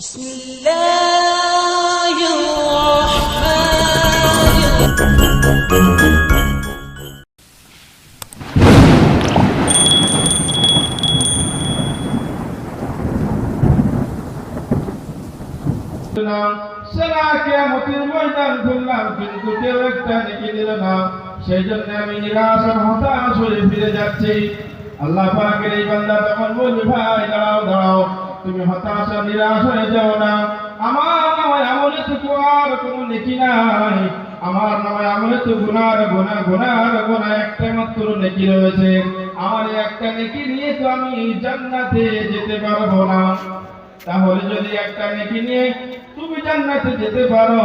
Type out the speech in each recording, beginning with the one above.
بسم الله الرحمن সারা কিয়ামতের ময়দান ঘুরলাম কিন্তু কেউ একটা নেকি দিল না। সেই জন্য আমি নিরাশ আর হতাশ হয়ে ফিরে যাচ্ছি। আল্লাহ পাকের এই বান্দা তখন বলবে, ভাই দাঁড়াও দাঁড়াও, তুমি হতাশ আর নিরাশ হয়ে যাও না। আমার নামায় আমলে তো আর কোনো নেকি নাই। আমার নামায় আমলে তো গুনার গুনাহ একটা মাত্র নেকি রয়েছে। আমার এই একটা নেকি নিয়ে তো আমি জান্নাতে যেতে পারবো না। তাহলে যদি একটা নেকি নিয়ে তুমি জান্নাতে যেতে পারো,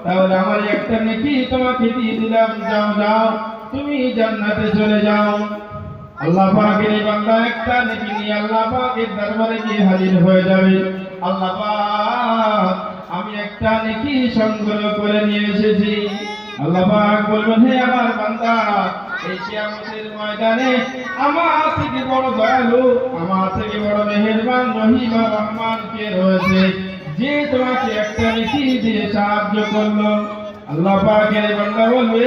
তাহলে আমার একটা নেকি তোমাকে দিয়ে দিলাম, যাও যাও তুমি জান্নাতে চলে যাও। আল্লাহ পাকের এই বান্দা একটা নেকি নিয়ে আল্লাহ পাকের দরবারে গিয়ে হাজির হয়ে যাবে। আল্লাহ পাক, আমি একটা নেকি সংগ্রহ করে নিয়ে এসেছি। আল্লাহ পাক বলবেন, হে আমার বান্দা, এই কিয়ামতের ময়দানে আমার থেকে বড় দয়ালু, আমার থেকে বড় মেহেরবান রহিম আর রহমান কে রয়েছে, যে তোমাকে একটা নেকি দিয়ে সাহায্য করলো। আল্লাহ পাকের বান্দা বলবে,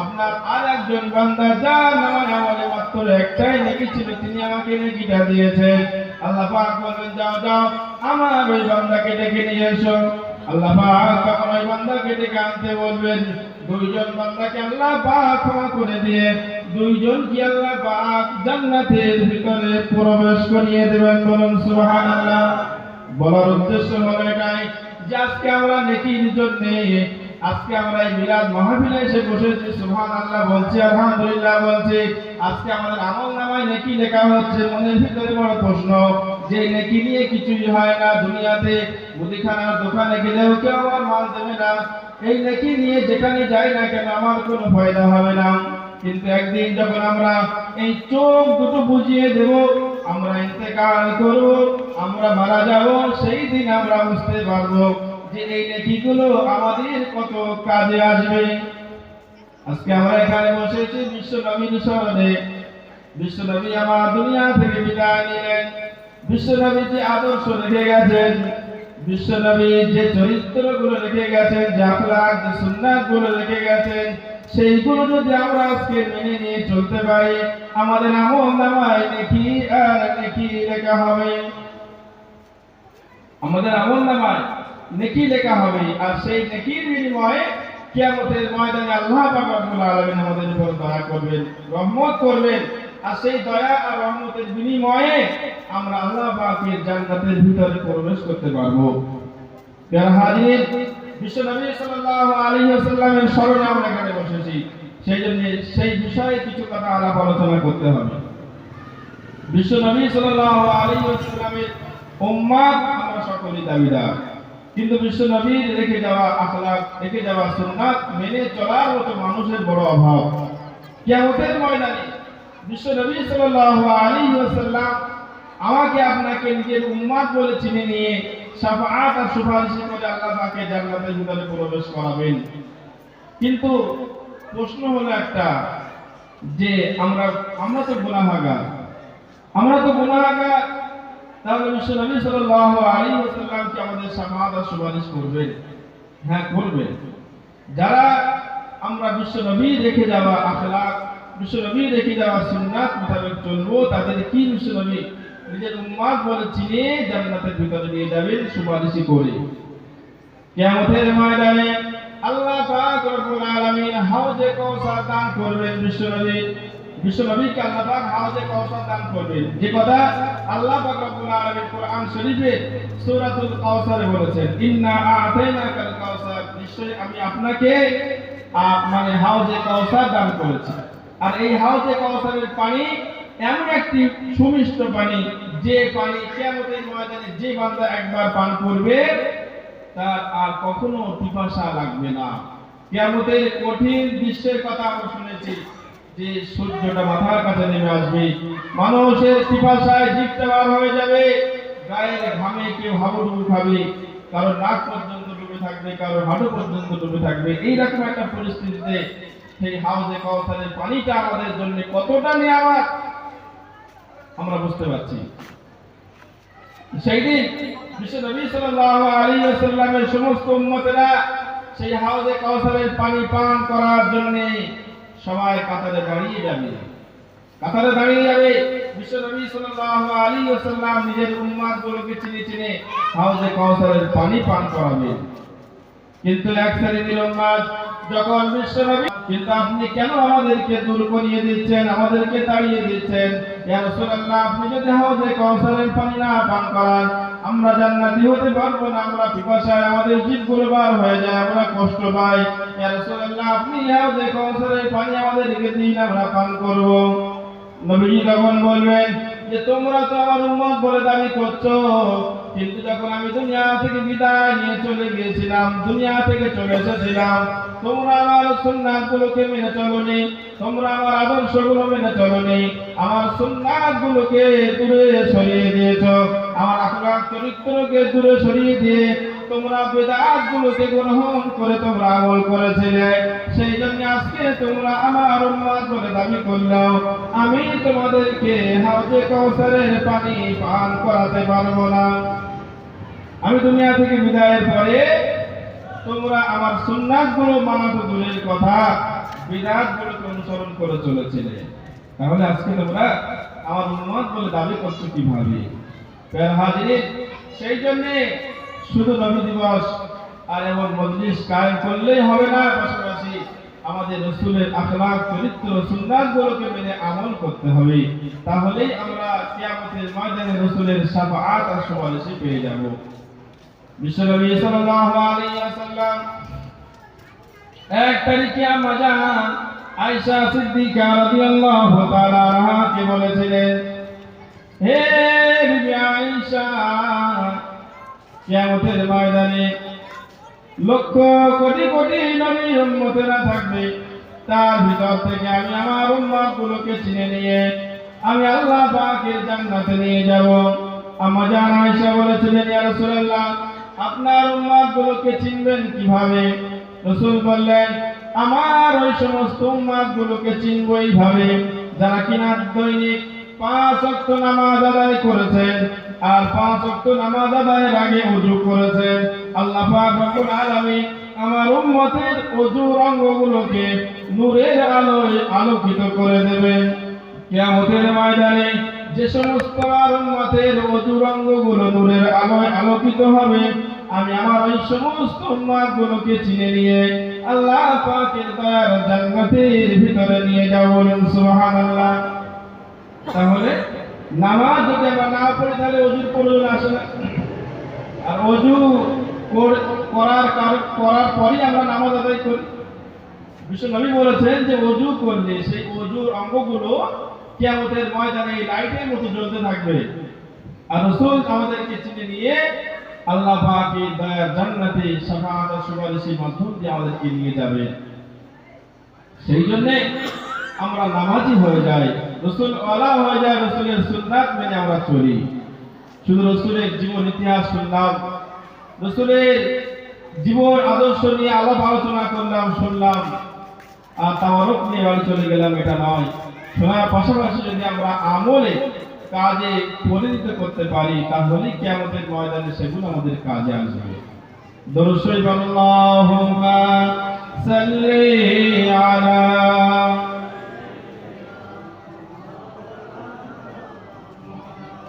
আপনার আর একজন বান্দা যার নামাজ আমলে মাত্র একটাই নেকি ছিল, তিনি আমাকে নেকিটা দিয়েছেন। আল্লাহ পাক বলবেন, যাও যাও আমার ওই বান্দাকে ডেকে নিয়ে এসো। আল্লাহ পাক তখন ওই বান্দাকে ডেকে আনতে বলবেন। দুইজন বান্দাকে আল্লাহ পাক ক্ষমা করে দিয়ে দুইজন কি আল্লাহ পাক জান্নাতের ভিতরে প্রবেশ করিয়ে দেবেন। বলুন সুবহানাল্লাহ। বলার উদ্দেশ্য হলো এটাই যে আজকে আমরা নেকির জন্য, আজকে আমরা এই মিলাদ মাহফিলে এসে বসেছি, সুবহানাল্লাহ বলছি, আলহামদুলিল্লাহ বলছি। আজকে আমাদের আমলনামায় নেকি লেখা হচ্ছে। মনের ভিতরে বড় প্রশ্ন, যে নেকি নিয়ে কিছুই হয় না দুনিয়াতে। মুদিখানার দোকানে গেলেও কেউ আমার মাল দেবে না। এই নেকি নিয়ে যেখানে যাই না কেন আমার কোনো ফায়দা হবে না। কিন্তু একদিন যখন আমরা এই চোখ দুটো বুঝিয়ে দেব, আমরা ইন্তেকাল করব, আমরা মারা যাব, সেই দিন আমরা বুঝতে পারবো যে এই নেকিগুলো আমাদের কত কাজে আসবে। আজকে আমরা এখানে বসেছি বিশ্ব নবীর স্মরণে। বিশ্ব নবী আমার দুনিয়া থেকে বিদায় নিলেন। বিশ্ব নবী যে আদর্শ রেখে গেছেন, বিশ্ব নবী যে চরিত্রগুলো রেখে গেছেন, যে আখলাক, যে সুন্নাতগুলো রেখে গেছেন, সেইগুলো যদি আমরা আজকে মেনে নিয়ে চলতে পারি, আমাদের আমলনামায় নেকি আর নেকি লেখা হবে। আমাদের আমলনামায় নেকি লেখা হবে, আর সেই নেকির বিনিময়ে কিয়ামতের ময়দানে আল্লাহ পাক রব্বুল আলামিন আমাদের উপর দয়া করবেন, রহমত করবেন। আর সেই দয়া আর রহমতের বিনিময়ে আমরা আল্লাহ পাকের জান্নাতের ভিতরে প্রবেশ করতে পারবো। যারা হাজির, বিশ্ব নবী সাল্লাল্লাহু আলাইহি ওয়াসাল্লামের স্মরণে আমরা এখানে বসেছি, সেই জন্য সেই বিষয়ে কিছু কথা আলাপ আলোচনা করতে হবে। বিশ্ব নবী সাল্লাল্লাহু আলাইহি ওয়াসাল্লামের উম্মত আমরা সকলেই দাবিদার, কিন্তু বিশ্ব নবীর রেখে যাওয়া আখলাক, রেখে যাওয়া সুন্নাত মেনে চলার মতো মানুষের বড় অভাব। কিয়ামতের ময়দানে বিশ্ব নবী সাল্লাল্লাহু আলাইহি ওয়াসাল্লাম আমাকে আপনাকে নিজের উম্মত বলে চিনে নিয়ে শাফাআত আর সুপারিশ করে আল্লাহ পাকে জান্নাতের ভিতরে প্রবেশ করাবেন। কিন্তু প্রশ্ন হলো একটা, যে আমরা তো গুনাহগার, তাহলে বিশ্ব নবী সাল্লাল্লাহু আলাইহি ওয়াসাল্লাম কি আমাদের শাফাআত আর সুপারিশ করবেন? হ্যাঁ, করবেন। যারা আমরা বিশ্ব নবী রেখে যাওয়া আখলাক, বিশ্ব নবী রেখে যাওয়া সুন্নাত মোতাবেক চলবো, তাদের কি বিশ্ব নবী নিজের উম্মত বলে চিনে জান্নাতের ভিতরে নিয়ে যাবেন সুপারিশ করে। কিয়ামতের ময়দানে আল্লাহ পাক রব্বুল আলামিন হাউজে কাউসার দান করবেন বিশ্ব নবীকে আল্লাহ পাক হাউজে কাউসার দান করবেন। যে কথা আল্লাহ পাক রব্বুল আলামিন কোরআন শরীফে সূরাতুল কাউসারে বলেছেন, ইন্না আ'তাইনাকাল কাউসার, নিশ্চয়ই আমি আপনাকে মানে হাউজে কাউসার দান করেছি। আর এই হাউজে কাউসারের পানি এমন একটি সুমিষ্ট পানি, যে পানি কিয়ামতের ময়দানে যে বান্দা একবার পান করবে তার আর কখনো পিপাসা লাগবে না। কিয়ামতের কঠিন দৃশ্যের কথা আমরা শুনেছি, যে সূর্যটা মাথার কাছে নেমে আসবে, মানুষের পিপাসায় জিভটা বার হয়ে যাবে, গায়ের ঘামে কেউ হাবুডুবু খাবে, কারো নাক পর্যন্ত ডুবে থাকবে, কারো হাঁটু পর্যন্ত ডুবে থাকবে। এইরকম একটা পরিস্থিতিতে সেই হাউজে কাউসারের পানিটা আমাদের জন্য কতটা নিয়ামত আমরা বুঝতে পারছি। সেই দিন বিশ্ব নবী সাল্লাল্লাহু আলাইহি ওয়াসাল্লামের সমস্ত উম্মতেরা সেই হাউজে কাউসারের পানি পান করার জন্য সবাই কাতারে দাঁড়িয়ে যাবে। কাতারে দাঁড়িয়ে যাবে। বিশ্ব নবী সাল্লাল্লাহু আলাইহি ওয়াসাল্লাম নিজের উম্মতগুলোকে চিনে চিনে হাউজে কাউসারের পানি পান করাবে। কিন্তু এক শ্রেণীর উম্মত যখন বিশ্ব নবী, কিন্তু আপনি কেন আমাদেরকে দূর করিয়ে দিচ্ছেন, আমাদেরকে তাড়িয়ে দিচ্ছেন? ইয়া রাসূলুল্লাহ, আপনি যদি হাউজে কাউসারের পানি না পান করান আমরা জান্নাতি হতে পারবো না, আমরা পিপাসায় আমাদের জিভগুলো বার হয়ে যায়, আমরা কষ্ট পাই। ইয়া রাসূলুল্লাহ, আপনি হাউজে কাউসারের পানি আমাদেরকে দিন, আমরা পান করব। নবীজি তখন বলবেন যে তোমরা তো আমার উম্মত বলে দাবি করছো, কিন্তু যখন আমি দুনিয়া থেকে বিদায় নিয়ে চলে গিয়েছিলাম, দুনিয়া থেকে চলে এসেছিলাম, তোমরা আমার সুন্নাতগুলোকে মেনে চলোনি, তোমরা আমার আদর্শগুলো মেনে চলোনি, আমার সুন্নাতগুলোকে দূরে সরিয়ে দিয়েছো, আমার আখলাক চরিত্রকে দূরে সরিয়ে দিয়ে তোমরা বিদআতগুলোকে গ্রহণ করে তোমরা আমল করেছিলে। সেই জন্য আজকে তোমরা আমার উম্মত বলে দাবি করলেও আমি তোমাদেরকে হাউজে কাউসারের পানি পান করাতে পারবো না। আমি দুনিয়া থেকে বিদায়ের পরে তোমরা আমার সুন্নাতগুলো মানা তো দূরের কথা, বিদআতগুলোকে অনুসরণ করে চলেছিলে। তাহলে আজকে তোমরা আমার উম্মত বলে দাবি করছো কিভাবে? প্রিয় হাজিরিন, সেই জন্য শুধু নবী দিবস আর এমন মজলিস কায়েম করলেই হবে না, পাশাপাশি আমাদের রাসূলের আখলাক চরিত্র সুন্নাতগুলোকে মেনে আমল করতে হবে। তাহলেই আমরা কিয়ামতের ময়দানে রাসূলের শাফাআত আর সুপারিশ পেয়ে যাব। বিশ্বনবী সাল্লাল্লাহু আলাইহি ওয়াসাল্লাম এক তারিখে আম্মা জান আয়েশা সিদ্দিকা রাদিয়াল্লাহু তাআলা আনহাকে বলেছিলেন, হে বিবি আয়েশা, কিয়ামতের ময়দানে লক্ষ কোটি কোটি নবীর উম্মতেরা থাকবে, তার ভিতর থেকে আমি আমার উম্মতগুলোকে চিনে নিয়ে আমি আল্লাহ পাকের জান্নাতে নিয়ে যাব। আম্মা জান আয়েশা বলেছিলেন, ইয়া রাসূলুল্লাহ, আপনার উম্মতগুলোকে চিনবেন কিভাবে? রাসূল বললেন, আমার ওই সমস্ত উম্মতগুলোকে চিনব এইভাবে যারা কিনা দৈনিক 5 ওয়াক্ত নামাজ আদায় করেছেন, আর 5 ওয়াক্ত নামাজ আদায়ের আগে ওযু করেছেন। আল্লাহ পাক রব্বুল আলামিন আমার উম্মতের ওযুর অঙ্গগুলোকে নূরের আলোয় আলোকিত করে দেবেন। কিয়ামতের ময়দানে যে সমস্ত আমার উম্মতের ওযুর অঙ্গগুলো নূরের আলোয় আলোকিত হবে, আমি আমার ওই সমস্ত উম্মতগুলোকে চিনে নিয়ে আল্লাহ পাকের দয়ার জান্নাতের ভিতরে নিয়ে যাব। বলুন সুবহানাল্লাহ। তাহলে নামাজ যদি আমরা না পড়ি তাহলে ওযুর প্রয়োজন আসে না, আর ওযু করার পরই আমরা নামাজ আদায় করি। বিশ্ব নবী বলেছেন যে ওযু করলে সেই ওযুর অঙ্গগুলো কিয়ামতের ময়দানে লাইটের মতো জ্বলতে থাকবে, আর রাসূল আমাদেরকে চিনে নিয়ে আল্লাহ পাকের দয়ার জান্নাতে শাফাআত ও সুপারিশের মাধ্যম দিয়ে আমাদেরকে নিয়ে যাবে। সেই জন্য আমরা নামাজি হয়ে যাই, রাসূল ওয়ালা হয়ে যায়, রাসূলের সুন্নাত মেনে আমরা চলি। শুধু রাসূলের জীবন ইতিহাস শুনলাম, রাসূলের জীবন আদর্শ নিয়ে আলাপ আলোচনা করলাম, শুনলাম, আর তাওয়ারুক নিয়ে বাড়ি চলে গেলাম, এটা নয়। শোনার পাশাপাশি যদি আমরা আমলে কাজে পরিণত করতে পারি তাহলে কিয়ামতের ময়দানে সেগুলো আমাদের কাজে আসবে। দরুদ শরীফ আল্লাহুম্মা সাল্লি আলা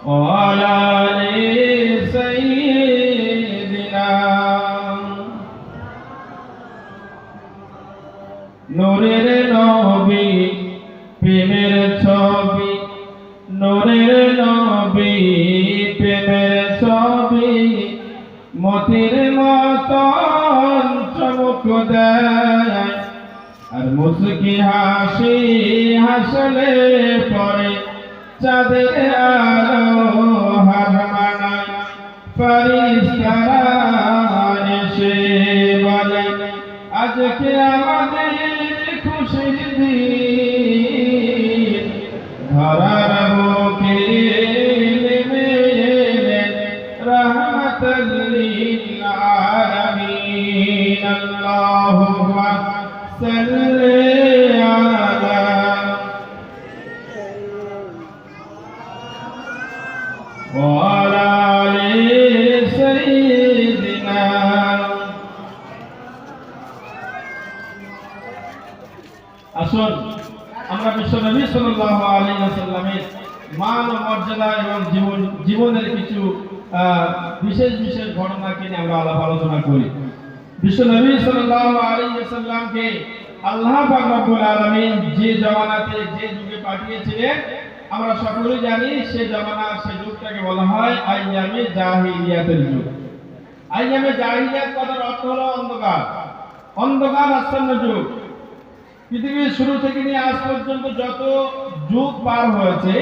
ওয়া আলা আলি সাইয়্যিদিনা নূরের নবী প্রেমের ছবি, নূরের নবী প্রেমের ছবি, মতির মতন চমক দেয়, আর মুস্কি হাসি হাসলে পরে চাঁদের আলো হার মানায়। ফেরেশতারা এসে বলে আজকে আমাদের খুশির দিন, ধরার বুকে নেমে এলেন রাহমাতাল লিল আলামিন। আল্লাহুম্মা সাল্লি আলা ওয়া আলা আসুন আমরা বিশ্ব নবী সাল্লাল্লাহু আলাইহি ওয়াসাল্লামের মান ও মর্যাদা এবং জীবনের কিছু বিশেষ বিশেষ ঘটনাকে নিয়ে আমরা আলাপ আলোচনা করি। বিশ্ব নবী সাল্লাল্লাহু আলাইহি ওয়াসাল্লামকে আল্লাহ পাক রব্বুল আলামিন যে জামানাতে যে যুগে পাঠিয়েছিলেন আমরা সকলেই জানি সেই জামানা সেই যুগটাকে বলা হয় আইয়ামে জাহিলিয়াতের যুগ। আইয়ামে জাহিলিয়াত কথার অর্থ হলো অন্ধকার, অন্ধকার আচ্ছন্ন যুগ। পৃথিবীর শুরু থেকে নিয়ে আজ পর্যন্ত যত যুগ পার হয়েছে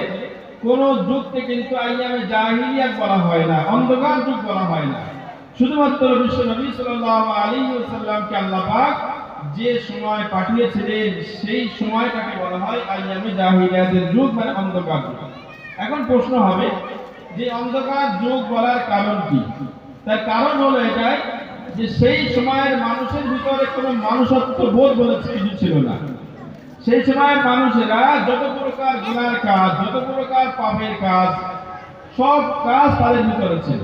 কোন যুগকে কিন্তু আইয়ামে জাহিলিয়াত বলা হয় না, অন্ধকার যুগ বলা হয় না। শুধুমাত্র বিশ্ব নবী সাল্লাল্লাহু আলাইহি ওয়াসাল্লামকে আল্লাহ পাক যে সময় পাঠিয়েছিলেন সেই সময়টাকে বলা হয় আইয়ামে জাহিলিয়াতের যুগ, মানে অন্ধকার যুগ। এখন প্রশ্ন হবে যে অন্ধকার যুগ বলার কারণ কি? তার কারণ হলো এটাই যে সেই সময়ের মানুষের ভিতরে কোনো মানুষত্ব বোধ বলে কিছু ছিল না। সেই সময়ের মানুষেরা যত প্রকার গুনার কাজ, যত প্রকার পাপের কাজ, সব কাজ তাদের ভিতরে ছিল।